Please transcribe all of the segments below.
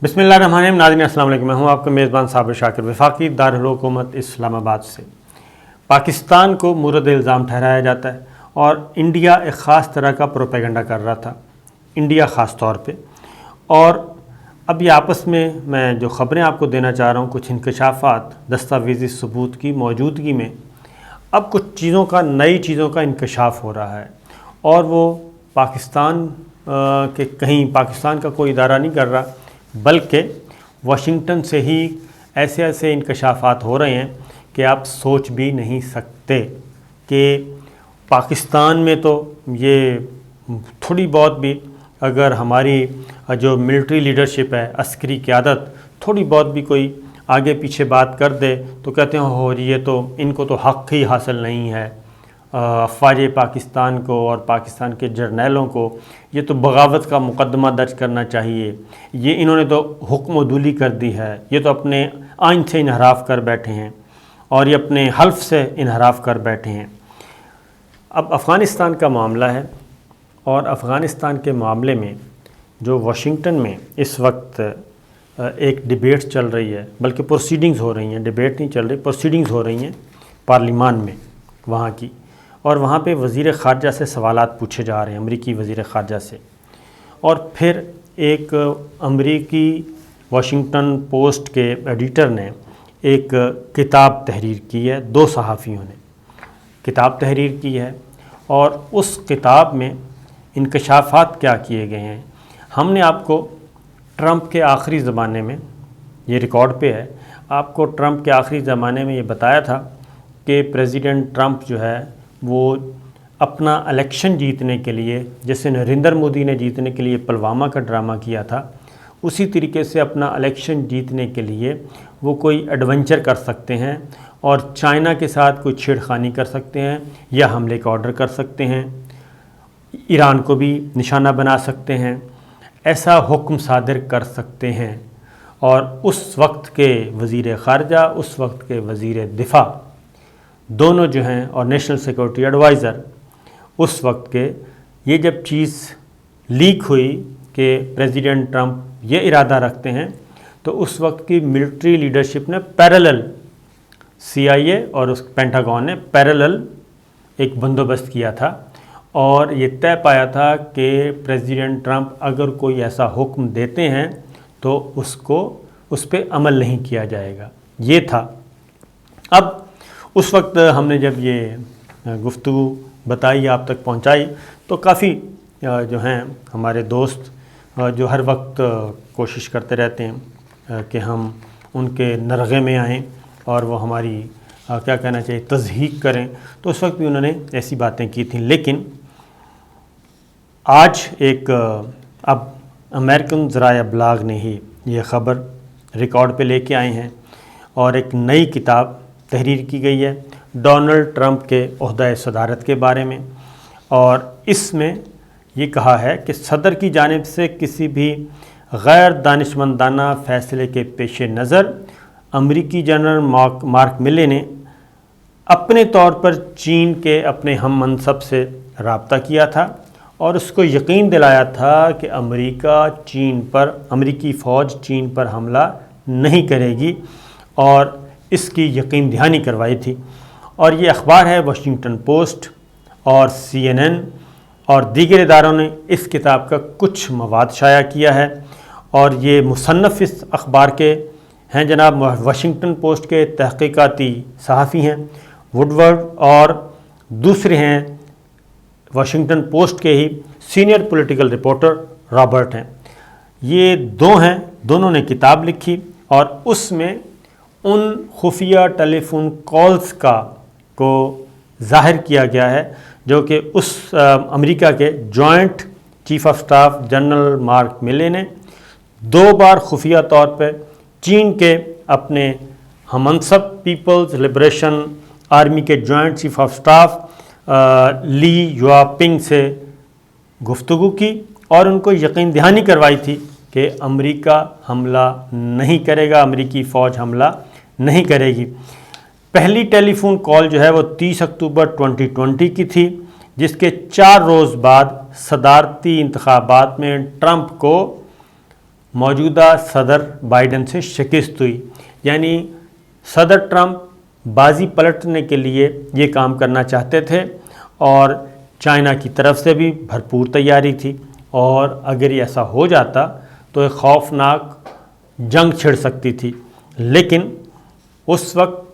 بسم اللہ الرحمن الرحیم. ناظرین السلام علیکم. میں ہوں آپ کا میزبان صابر شاکر. وفاقی دارالحکومت اسلام آباد سے پاکستان کو مورد الزام ٹھہرایا جاتا ہے اور انڈیا ایک خاص طرح کا پروپیگنڈا کر رہا تھا, انڈیا خاص طور پہ. اور اب یہ آپس میں جو خبریں آپ کو دینا چاہ رہا ہوں, کچھ انکشافات دستاویزی ثبوت کی موجودگی میں اب کچھ چیزوں کا, نئی چیزوں کا انکشاف ہو رہا ہے. اور وہ پاکستان کے کہیں پاکستان کا کوئی ادارہ نہیں کر رہا, بلکہ واشنگٹن سے ہی ایسے انکشافات ہو رہے ہیں کہ آپ سوچ بھی نہیں سکتے کہ پاکستان میں تو یہ تھوڑی بہت بھی اگر ہماری جو ملٹری لیڈرشپ ہے, عسکری قیادت, تھوڑی بہت بھی کوئی آگے پیچھے بات کر دے تو کہتے ہیں ہو یہ تو ان کو تو حق ہی حاصل نہیں ہے, افواج پاکستان کو اور پاکستان کے جرنیلوں کو یہ تو بغاوت کا مقدمہ درج کرنا چاہیے, یہ انہوں نے تو حکم و دولی کر دی ہے, یہ تو اپنے آئین سے انحراف کر بیٹھے ہیں اور یہ اپنے حلف سے انحراف کر بیٹھے ہیں. اب افغانستان کا معاملہ ہے اور افغانستان کے معاملے میں جو واشنگٹن میں اس وقت ایک ڈیبیٹ چل رہی ہے, بلکہ پروسیڈنگز ہو رہی ہیں, ڈیبیٹ نہیں چل رہی, پروسیڈنگز ہو رہی ہیں پارلیمان میں وہاں کی, اور وہاں پہ وزیر خارجہ سے سوالات پوچھے جا رہے ہیں, امریکی وزیر خارجہ سے. اور پھر ایک امریکی واشنگٹن پوسٹ کے ایڈیٹر نے ایک کتاب تحریر کی ہے, 2 صحافیوں نے کتاب تحریر کی ہے, اور اس کتاب میں انکشافات کیا کیے گئے ہیں. ہم نے آپ کو ٹرمپ کے آخری زمانے میں, یہ ریکارڈ پہ ہے, آپ کو ٹرمپ کے آخری زمانے میں یہ بتایا تھا کہ پریزیڈنٹ ٹرمپ جو ہے وہ اپنا الیکشن جیتنے کے لیے, جیسے نریندر مودی نے جیتنے کے لیے پلوامہ کا ڈرامہ کیا تھا, اسی طریقے سے اپنا الیکشن جیتنے کے لیے وہ کوئی ایڈونچر کر سکتے ہیں اور چائنا کے ساتھ کوئی چھیڑخانی کر سکتے ہیں یا حملے کا آرڈر کر سکتے ہیں, ایران کو بھی نشانہ بنا سکتے ہیں, ایسا حکم صادر کر سکتے ہیں. اور اس وقت کے وزیر خارجہ, اس وقت کے وزیر دفاع دونوں جو ہیں, اور نیشنل سیکورٹی ایڈوائزر اس وقت کے, یہ جب چیز لیک ہوئی کہ پریزیڈنٹ ٹرمپ یہ ارادہ رکھتے ہیں, تو اس وقت کی ملٹری لیڈرشپ نے پیرالل, CIA اور اس پینٹاگون نے پیرالل ایک بندوبست کیا تھا, اور یہ طے پایا تھا کہ پریزیڈنٹ ٹرمپ اگر کوئی ایسا حکم دیتے ہیں تو اس پہ عمل نہیں کیا جائے گا. یہ تھا. اب اس وقت ہم نے جب یہ گفتگو بتائی, آپ تک پہنچائی, تو کافی جو ہیں ہمارے دوست جو ہر وقت کوشش کرتے رہتے ہیں کہ ہم ان کے نرغے میں آئیں اور وہ ہماری کیا کہنا چاہیے تصحیح کریں, تو اس وقت بھی انہوں نے ایسی باتیں کی تھیں. لیکن آج ایک اب امریکن ذرائع ابلاغ نے ہی یہ خبر ریکارڈ پہ لے کے آئے ہیں, اور ایک نئی کتاب تحریر کی گئی ہے ڈونلڈ ٹرمپ کے عہدۂ صدارت کے بارے میں. اور اس میں یہ کہا ہے کہ صدر کی جانب سے کسی بھی غیر دانشمندانہ فیصلے کے پیش نظر امریکی جنرل مارک ملے نے اپنے طور پر چین کے اپنے ہم منصب سے رابطہ کیا تھا اور اس کو یقین دلایا تھا کہ امریکی فوج چین پر حملہ نہیں کرے گی, اور اس کی یقین دہانی کروائی تھی. اور یہ اخبار ہے واشنگٹن پوسٹ اور CNN اور دیگر اداروں نے اس کتاب کا کچھ مواد شائع کیا ہے, اور یہ مصنف اس اخبار کے ہیں جناب واشنگٹن پوسٹ کے تحقیقاتی صحافی ہیں وڈورڈ, اور دوسرے ہیں واشنگٹن پوسٹ کے ہی سینئر پولیٹیکل رپورٹر رابرٹ ہیں. یہ 2 ہیں, دونوں نے کتاب لکھی, اور اس میں ان خفیہ ٹیلی فون کالز کو ظاہر کیا گیا ہے جو کہ اس امریکہ کے joint chief of staff general mark ملے نے 2 بار خفیہ طور پہ چین کے اپنے ہم منصب پیپلز لبریشن آرمی کے جوائنٹ چیف آف سٹاف لی یوپنگ سے گفتگو کی, اور ان کو یقین دہانی کروائی تھی کہ امریکہ حملہ نہیں کرے گا, امریکی فوج حملہ نہیں کرے گی. پہلی ٹیلی فون کال جو ہے وہ 30 اکتوبر 2020 کی تھی, جس کے 4 روز بعد صدارتی انتخابات میں ٹرمپ کو موجودہ صدر بائیڈن سے شکست ہوئی، یعنی صدر ٹرمپ بازی پلٹنے کے لیے یہ کام کرنا چاہتے تھے اور چائنا کی طرف سے بھی بھرپور تیاری تھی، اور اگر یہ ایسا ہو جاتا تو ایک خوفناک جنگ چھڑ سکتی تھی۔ لیکن اس وقت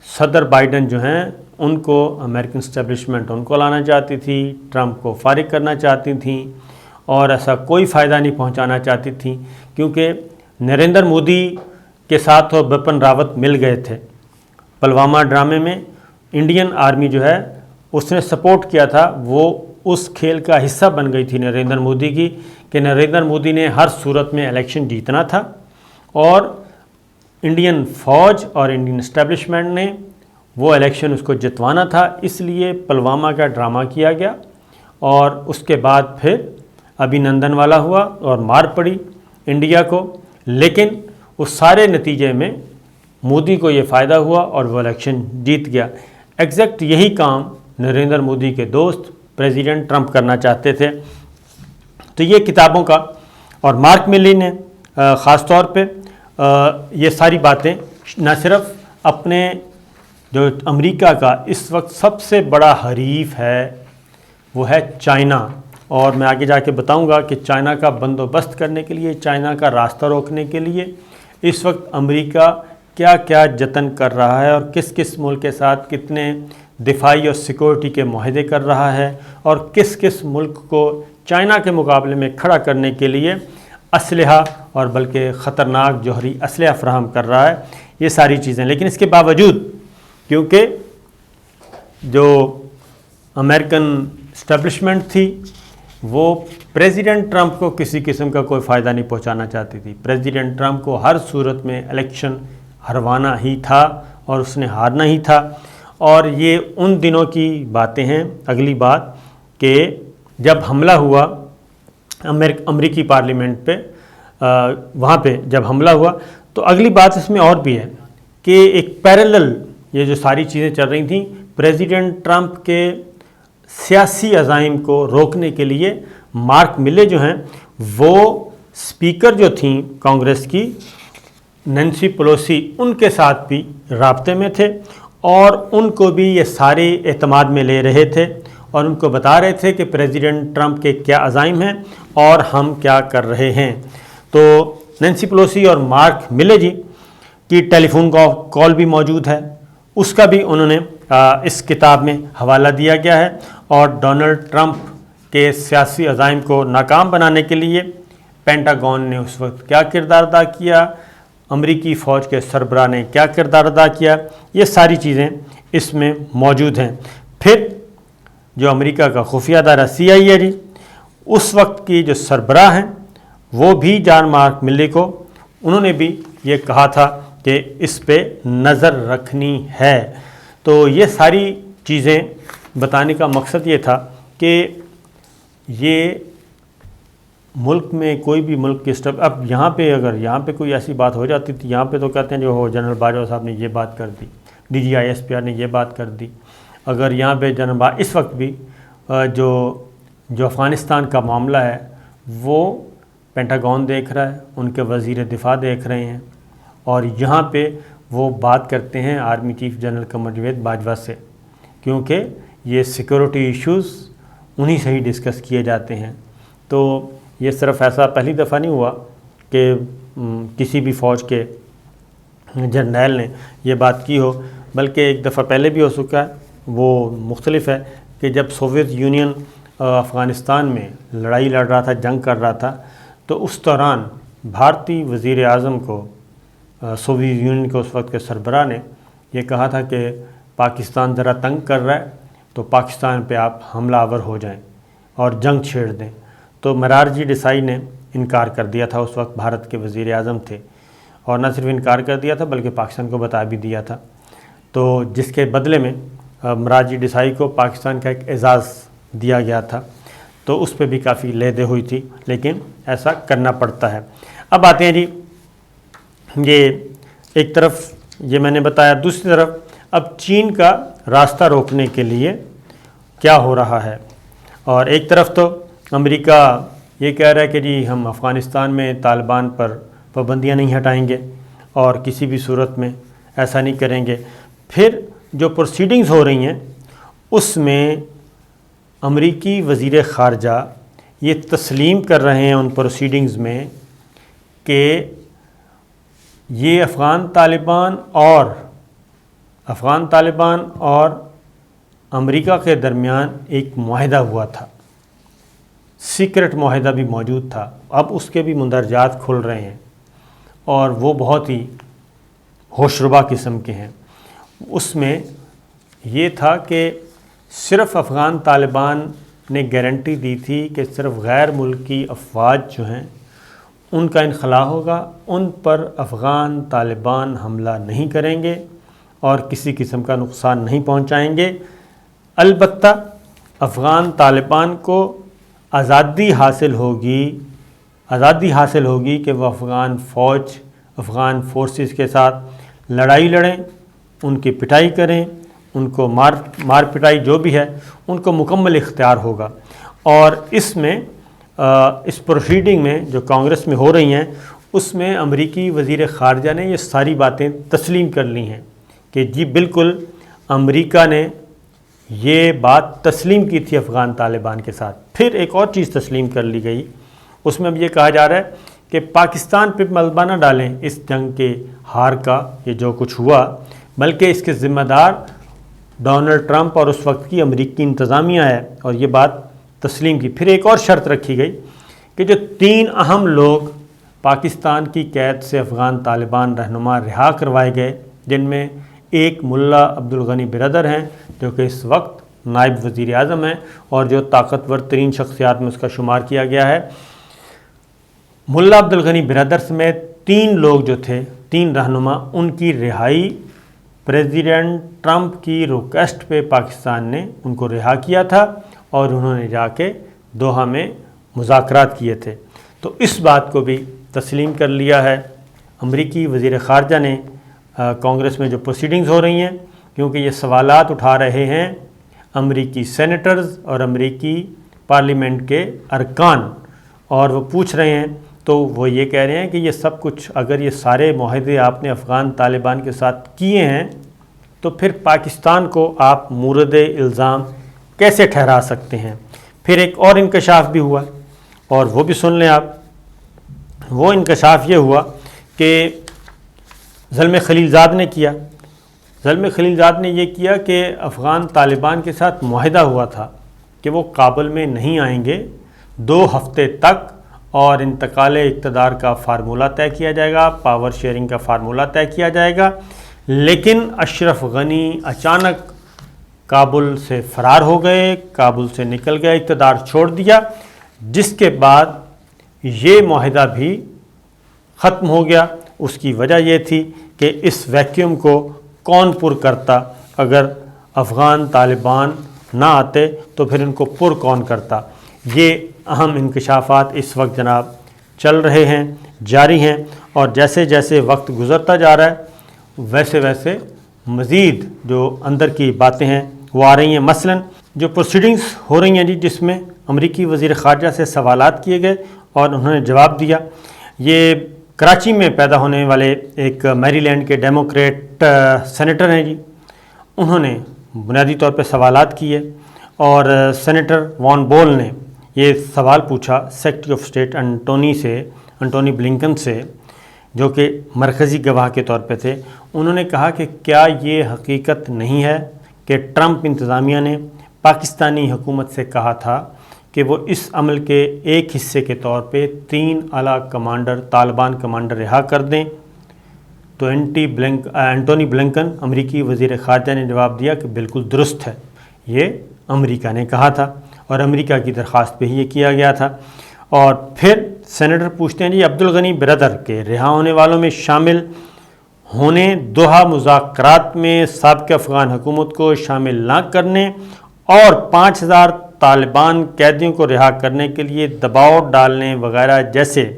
صدر بائیڈن جو ہیں ان کو امریکن اسٹیبلشمنٹ ان کو لانا چاہتی تھی، ٹرمپ کو فارغ کرنا چاہتی تھیں، اور ایسا کوئی فائدہ نہیں پہنچانا چاہتی تھیں، کیونکہ نریندر مودی کے ساتھ وہ بپن راوت مل گئے تھے پلوامہ ڈرامے میں۔ انڈین آرمی جو ہے اس نے سپورٹ کیا تھا، وہ اس کھیل کا حصہ بن گئی تھی نریندر مودی کی، کہ نریندر مودی نے ہر صورت میں الیکشن جیتنا تھا، اور انڈین فوج اور انڈین اسٹیبلشمنٹ نے وہ الیکشن اس کو جتوانا تھا، اس لیے پلوامہ کا ڈرامہ کیا گیا، اور اس کے بعد پھر ابھی نندن والا ہوا اور مار پڑی انڈیا کو۔ لیکن اس سارے نتیجے میں مودی کو یہ فائدہ ہوا اور وہ الیکشن جیت گیا۔ ایگزیکٹ یہی کام نریندر مودی کے دوست پریزیڈنٹ ٹرمپ کرنا چاہتے تھے۔ تو یہ کتابوں کا، اور مارک ملی نے خاص طور پہ یہ ساری باتیں نہ صرف اپنے جو امریکہ کا اس وقت سب سے بڑا حریف ہے وہ ہے چائنا، اور میں آگے جا کے بتاؤں گا کہ چائنا کا بندوبست کرنے کے لیے، چائنا کا راستہ روکنے کے لیے اس وقت امریکہ کیا کیا جتن کر رہا ہے، اور کس کس ملک کے ساتھ کتنے دفاعی اور سیکورٹی کے معاہدے کر رہا ہے، اور کس کس ملک کو چائنا کے مقابلے میں کھڑا کرنے کے لیے اسلحہ اور بلکہ خطرناک جوہری اسلحہ فراہم کر رہا ہے، یہ ساری چیزیں۔ لیکن اس کے باوجود کیونکہ جو امریکن اسٹیبلشمنٹ تھی وہ پریزیڈنٹ ٹرمپ کو کسی قسم کا کوئی فائدہ نہیں پہنچانا چاہتی تھی، پریزیڈنٹ ٹرمپ کو ہر صورت میں الیکشن ہروانا ہی تھا اور اس نے ہارنا ہی تھا۔ اور یہ ان دنوں کی باتیں ہیں، اگلی بات کہ جب حملہ ہوا امریکی پارلیمنٹ پہ، وہاں پہ جب حملہ ہوا، تو اگلی بات اس میں اور بھی ہے کہ ایک پیرلل یہ جو ساری چیزیں چل رہی تھیں، پریزیڈنٹ ٹرمپ کے سیاسی عزائم کو روکنے کے لیے مارک ملے جو ہیں وہ اسپیکر جو تھیں کانگریس کی نینسی پلوسی، ان کے ساتھ بھی رابطے میں تھے، اور ان کو بھی یہ سارے اعتماد میں لے رہے تھے، اور ان کو بتا رہے تھے کہ پریزیڈنٹ ٹرمپ کے کیا عزائم ہیں اور ہم کیا کر رہے ہیں۔ تو نینسی پلوسی اور مارک ملے جی کی ٹیلی فون کال بھی موجود ہے، اس کا بھی انہوں نے اس کتاب میں حوالہ دیا گیا ہے، اور ڈونلڈ ٹرمپ کے سیاسی عزائم کو ناکام بنانے کے لیے پینٹاگون نے اس وقت کیا کردار ادا کیا، امریکی فوج کے سربراہ نے کیا کردار ادا کیا، یہ ساری چیزیں اس میں موجود ہیں۔ پھر جو امریکہ کا خفیہ ادارہ CIA جی، اس وقت کی جو سربراہ ہیں وہ بھی جان مارک ملی کو انہوں نے بھی یہ کہا تھا کہ اس پہ نظر رکھنی ہے۔ تو یہ ساری چیزیں بتانے کا مقصد یہ تھا کہ یہ ملک میں کوئی بھی ملک کی اب یہاں پہ اگر یہاں پہ کوئی ایسی بات ہو جاتی تھی، یہاں پہ تو کہتے ہیں جو جنرل باجوہ صاحب نے یہ بات کر دی، DGI SPR نے یہ بات کر دی، اگر یہاں پہ اس وقت بھی جو افغانستان کا معاملہ ہے وہ پینٹاگون دیکھ رہا ہے، ان کے وزیر دفاع دیکھ رہے ہیں، اور یہاں پہ وہ بات کرتے ہیں army chief general Qamar Javed Bajwa سے، کیونکہ یہ سیکورٹی ایشوز انہی سے ہی ڈسکس کیے جاتے ہیں۔ تو یہ صرف ایسا پہلی دفعہ نہیں ہوا کہ کسی بھی فوج کے جرنیل نے یہ بات کی ہو، بلکہ ایک دفعہ پہلے بھی ہو چکا ہے، وہ مختلف ہے کہ جب سوویت یونین افغانستان میں لڑائی لڑ رہا تھا، جنگ کر رہا تھا، تو اس دوران بھارتی وزیر اعظم کو سوویت یونین کے اس وقت کے سربراہ نے یہ کہا تھا کہ پاکستان ذرا تنگ کر رہا ہے تو پاکستان پہ آپ حملہ آور ہو جائیں اور جنگ چھیڑ دیں۔ تو مرارجی دیسائی نے انکار کر دیا تھا، اس وقت بھارت کے وزیر اعظم تھے، اور نہ صرف انکار کر دیا تھا بلکہ پاکستان کو بتا بھی دیا تھا، تو جس کے بدلے میں مرارجی دیسائی کو پاکستان کا ایک اعزاز دیا گیا تھا، تو اس پہ بھی کافی لیدے ہوئی تھی، لیکن ایسا کرنا پڑتا ہے۔ اب آتے ہیں جی، یہ ایک طرف یہ میں نے بتایا، دوسری طرف اب چین کا راستہ روکنے کے لیے کیا ہو رہا ہے، اور ایک طرف تو امریکہ یہ کہہ رہا ہے کہ جی ہم افغانستان میں طالبان پر پابندیاں نہیں ہٹائیں گے اور کسی بھی صورت میں ایسا نہیں کریں گے۔ پھر جو پروسیڈنگز ہو رہی ہیں اس میں امریکی وزیر خارجہ یہ تسلیم کر رہے ہیں ان پروسیڈنگز میں کہ یہ افغان طالبان اور امریکہ کے درمیان ایک معاہدہ ہوا تھا، سیکرٹ معاہدہ بھی موجود تھا، اب اس کے بھی مندرجات کھل رہے ہیں اور وہ بہت ہی ہوشربا قسم کے ہیں۔ اس میں یہ تھا کہ صرف افغان طالبان نے گارنٹی دی تھی کہ صرف غیر ملکی افواج جو ہیں ان کا انخلا ہوگا، ان پر افغان طالبان حملہ نہیں کریں گے اور کسی قسم کا نقصان نہیں پہنچائیں گے، البتہ افغان طالبان کو آزادی حاصل ہوگی کہ وہ افغان فورسز کے ساتھ لڑائی لڑیں، ان کی پٹائی کریں، ان کو مار پٹائی جو بھی ہے ان کو مکمل اختیار ہوگا۔ اور اس میں اس پروسیڈنگ میں جو کانگریس میں ہو رہی ہیں اس میں امریکی وزیر خارجہ نے یہ ساری باتیں تسلیم کر لی ہیں کہ جی بالکل امریکہ نے یہ بات تسلیم کی تھی افغان طالبان کے ساتھ۔ پھر ایک اور چیز تسلیم کر لی گئی، اس میں اب یہ کہا جا رہا ہے کہ پاکستان پہ ملبہ نہ ڈالیں اس جنگ کے ہار کا، یہ جو کچھ ہوا، بلکہ اس کے ذمہ دار ڈونلڈ ٹرمپ اور اس وقت کی امریکی انتظامیہ ہے، اور یہ بات تسلیم کی۔ پھر ایک اور شرط رکھی گئی کہ جو 3 اہم لوگ پاکستان کی قید سے افغان طالبان رہنما رہا کروائے گئے، جن میں ایک ملا عبدالغنی برادر ہیں جو کہ اس وقت نائب وزیر اعظم ہیں اور جو طاقتور ترین شخصیات میں اس کا شمار کیا گیا ہے، ملا عبدالغنی برادر سمیت 3 لوگ جو تھے، 3 رہنما، ان کی رہائی پریزیڈنٹ ٹرمپ کی ریکویسٹ پہ پاکستان نے ان کو رہا کیا تھا اور انہوں نے جا کے دوحہ میں مذاکرات کیے تھے۔ تو اس بات کو بھی تسلیم کر لیا ہے امریکی وزیر خارجہ نے۔ کانگریس میں جو پروسیڈنگز ہو رہی ہیں، کیونکہ یہ سوالات اٹھا رہے ہیں امریکی سینیٹرز اور امریکی پارلیمنٹ کے ارکان، اور وہ پوچھ رہے ہیں، تو وہ یہ کہہ رہے ہیں کہ یہ سب کچھ اگر یہ سارے معاہدے آپ نے افغان طالبان کے ساتھ کیے ہیں تو پھر پاکستان کو آپ مورد الزام کیسے ٹھہرا سکتے ہیں۔ پھر ایک اور انکشاف بھی ہوا اور وہ بھی سن لیں آپ۔ وہ انکشاف یہ ہوا کہ زلمے خلیلزاد نے کیا۔ زلمے خلیلزاد نے یہ کیا کہ افغان طالبان کے ساتھ معاہدہ ہوا تھا کہ وہ کابل میں نہیں آئیں گے 2 ہفتے تک، اور انتقال اقتدار کا فارمولہ طے کیا جائے گا، پاور شیئرنگ کا فارمولہ طے کیا جائے گا۔ لیکن اشرف غنی اچانک کابل سے فرار ہو گئے، کابل سے نکل گئے، اقتدار چھوڑ دیا، جس کے بعد یہ معاہدہ بھی ختم ہو گیا۔ اس کی وجہ یہ تھی کہ اس ویکیوم کو کون پر کرتا؟ اگر افغان طالبان نہ آتے تو پھر ان کو پر کون کرتا؟ یہ اہم انکشافات اس وقت جناب چل رہے ہیں، جاری ہیں، اور جیسے جیسے وقت گزرتا جا رہا ہے ویسے ویسے مزید جو اندر کی باتیں ہیں وہ آ رہی ہیں۔ مثلاً جو پروسیڈنگز ہو رہی ہیں جی، جس میں امریکی وزیر خارجہ سے سوالات کیے گئے اور انہوں نے جواب دیا، یہ کراچی میں پیدا ہونے والے ایک میری لینڈ کے ڈیموکریٹ سینیٹر ہیں جی، انہوں نے بنیادی طور پہ سوالات کیے، اور سینیٹر وان بول نے یہ سوال پوچھا secretary of state Anthony Blinken سے، جو کہ مرکزی گواہ کے طور پہ تھے۔ انہوں نے کہا کہ کیا یہ حقیقت نہیں ہے کہ ٹرمپ انتظامیہ نے پاکستانی حکومت سے کہا تھا کہ وہ اس عمل کے ایک حصے کے طور پہ 3 اعلیٰ کمانڈر، طالبان کمانڈر رہا کر دیں؟ تو انٹونی بلنکن امریکی وزیر خارجہ نے جواب دیا کہ بالکل درست ہے، یہ امریکہ نے کہا تھا اور امریکہ کی درخواست پہ ہی یہ کیا گیا تھا۔ اور پھر سینیٹر پوچھتے ہیں جی، عبدالغنی برادر کے رہا ہونے والوں میں شامل ہونے، دوحہ مذاکرات میں سابق افغان حکومت کو شامل نہ کرنے اور 5000 طالبان قیدیوں کو رہا کرنے کے لیے دباؤ ڈالنے وغیرہ جیسے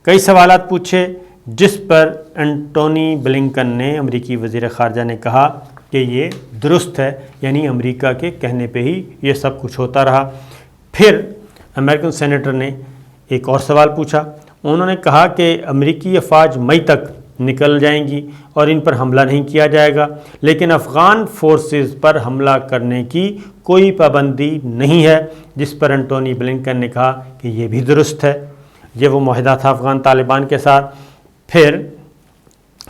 کئی سوالات پوچھے، جس پر انٹونی بلنکن نے، امریکی وزیر خارجہ نے کہا کہ یہ درست ہے، یعنی امریکہ کے کہنے پہ ہی یہ سب کچھ ہوتا رہا۔ پھر امریکن سینیٹر نے ایک اور سوال پوچھا، انہوں نے کہا کہ امریکی افواج مئی تک نکل جائیں گی اور ان پر حملہ نہیں کیا جائے گا، لیکن افغان فورسز پر حملہ کرنے کی کوئی پابندی نہیں ہے، جس پر انٹونی بلنکن نے کہا کہ یہ بھی درست ہے۔ یہ وہ معاہدہ تھا افغان طالبان کے ساتھ۔ پھر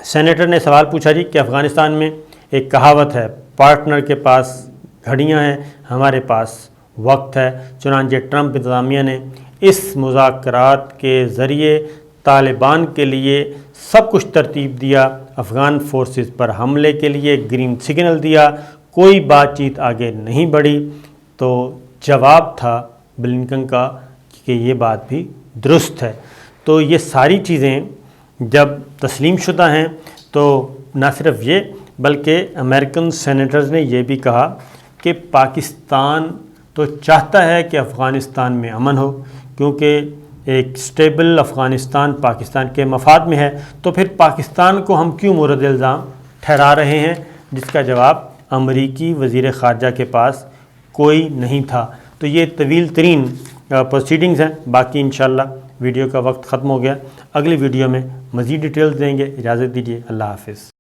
سینیٹر نے سوال پوچھا جی کہ افغانستان میں ایک کہاوت ہے، پارٹنر کے پاس گھڑیاں ہیں، ہمارے پاس وقت ہے، چنانچہ ٹرمپ انتظامیہ نے اس مذاکرات کے ذریعے طالبان کے لیے سب کچھ ترتیب دیا، افغان فورسز پر حملے کے لیے گرین سگنل دیا، کوئی بات چیت آگے نہیں بڑھی۔ تو جواب تھا بلنکن کا کہ یہ بات بھی درست ہے۔ تو یہ ساری چیزیں جب تسلیم شدہ ہیں تو نہ صرف یہ بلکہ امریکن سینیٹرز نے یہ بھی کہا کہ پاکستان تو چاہتا ہے کہ افغانستان میں امن ہو، کیونکہ ایک سٹیبل افغانستان پاکستان کے مفاد میں ہے، تو پھر پاکستان کو ہم کیوں مورد الزام ٹھہرا رہے ہیں، جس کا جواب امریکی وزیر خارجہ کے پاس کوئی نہیں تھا۔ تو یہ طویل ترین پروسیڈنگز ہیں۔ باقی انشاءاللہ ویڈیو کا وقت ختم ہو گیا، اگلی ویڈیو میں مزید ڈیٹیلز دیں گے۔ اجازت دیجیے، اللہ حافظ۔